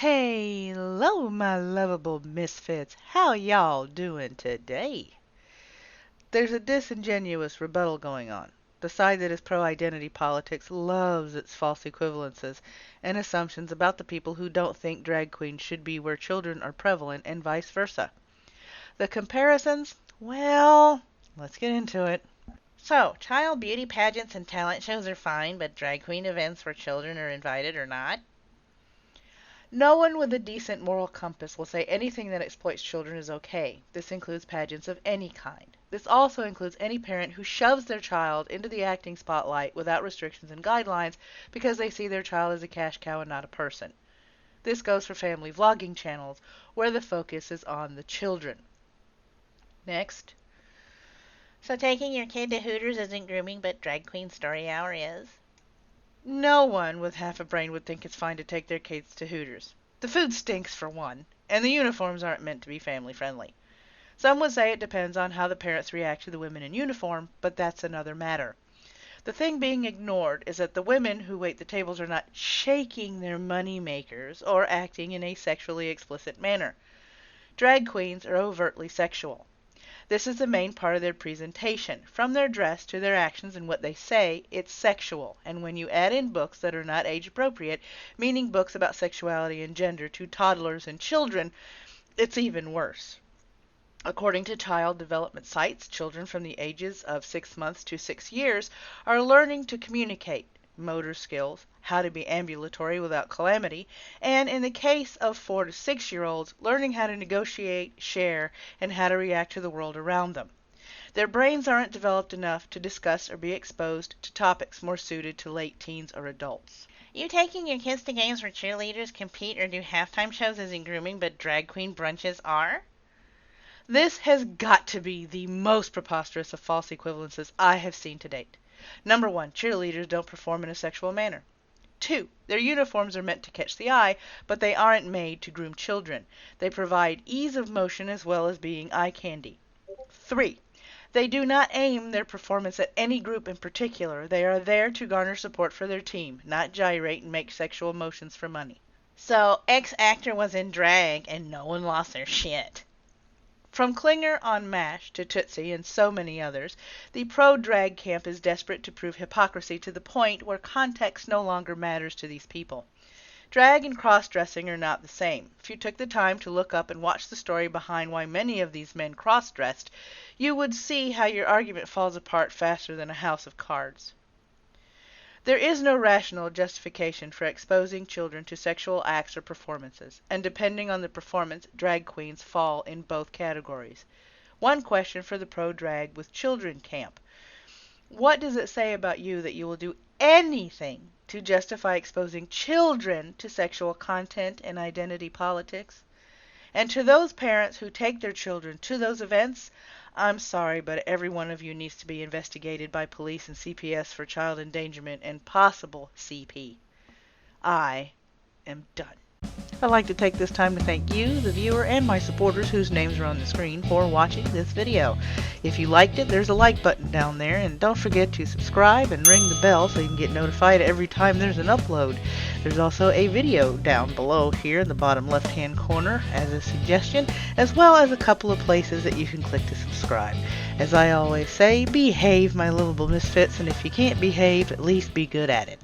Hello, my lovable misfits. How y'all doing today? There's a disingenuous rebuttal going on. The side that is pro-identity politics loves its false equivalences and assumptions about the people who don't think drag queens should be where children are prevalent and vice versa. The comparisons? Well, let's get into it. So, child beauty pageants and talent shows are fine, but drag queen events where children are invited are not? No one with a decent moral compass will say anything that exploits children is okay. This includes pageants of any kind. This also includes any parent who shoves their child into the acting spotlight without restrictions and guidelines because they see their child as a cash cow and not a person. This goes for family vlogging channels, where the focus is on the children. Next. So taking your kid to Hooters isn't grooming, but drag queen story hour is? No one with half a brain would think it's fine to take their kids to Hooters. The food stinks for one, and the uniforms aren't meant to be family friendly. Some would say it depends on how the parents react to the women in uniform, but that's another matter. The thing being ignored is that the women who wait the tables are not shaking their money makers or acting in a sexually explicit manner. Drag queens are overtly sexual. This is the main part of their presentation. From their dress to their actions and what they say, it's sexual. And when you add in books that are not age appropriate, meaning books about sexuality and gender to toddlers and children, it's even worse. According to child development sites, children from the ages of 6 months to 6 years are learning to communicate, motor skills, how to be ambulatory without calamity, and in the case of 4 to 6-year-olds, learning how to negotiate, share, and how to react to the world around them. Their brains aren't developed enough to discuss or be exposed to topics more suited to late teens or adults. You taking your kids to games where cheerleaders compete or do halftime shows isn't grooming, but drag queen brunches are? This has got to be the most preposterous of false equivalences I have seen to date. Number 1, cheerleaders don't perform in a sexual manner. 2, their uniforms are meant to catch the eye, but they aren't made to groom children. They provide ease of motion as well as being eye candy. 3, they do not aim their performance at any group in particular. They are there to garner support for their team, not gyrate and make sexual motions for money. So, ex-actor was in drag and no one lost their shit. From Klinger on MASH to Tootsie and so many others, the pro-drag camp is desperate to prove hypocrisy to the point where context no longer matters to these people. Drag and cross-dressing are not the same. If you took the time to look up and watch the story behind why many of these men cross-dressed, you would see how your argument falls apart faster than a house of cards. There is no rational justification for exposing children to sexual acts or performances, and depending on the performance, drag queens fall in both categories. One question for the pro-drag with children camp. What does it say about you that you will do anything to justify exposing children to sexual content and identity politics? And to those parents who take their children to those events, I'm sorry, but every one of you needs to be investigated by police and CPS for child endangerment and possible CP. I am done. I'd like to take this time to thank you, the viewer, and my supporters whose names are on the screen for watching this video. If you liked it, there's a like button down there, and don't forget to subscribe and ring the bell so you can get notified every time there's an upload. There's also a video down below here in the bottom left-hand corner as a suggestion, as well as a couple of places that you can click to subscribe. As I always say, behave, my lovable misfits, and if you can't behave, at least be good at it.